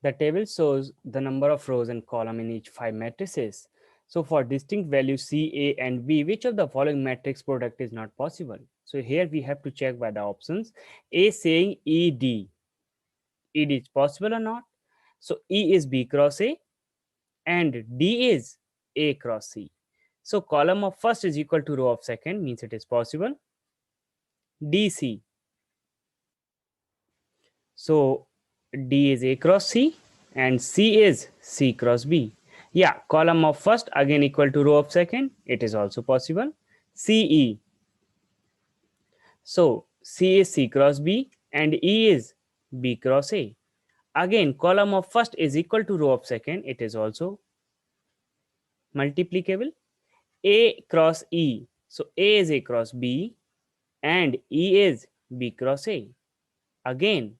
The table shows the number of rows and columns in each 5 matrices. So for distinct values C, A, and B, which of the following matrix product is not possible? So here we have to check by the options. A saying ED. ED is possible or not? So E is B cross A and D is A cross C. So column of first is equal to row of second, means it is possible. DC. So D is A cross C and C is C cross B. Yeah, column of first again equal to row of second. It is also possible. CE. So C is C cross B and E is B cross A. Again, column of first is equal to row of second. It is also multiplicable. A cross E. So A is A cross B and E is B cross A. Again,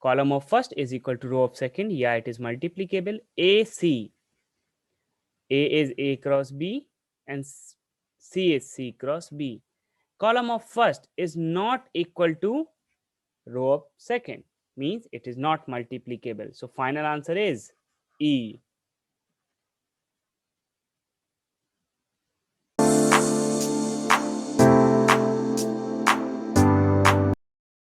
column of first is equal to row of second. Yeah, it is multiplicable. AC. A is A cross B and C is C cross B. Column of first is not equal to row of second. Means it is not multiplicable. So final answer is E.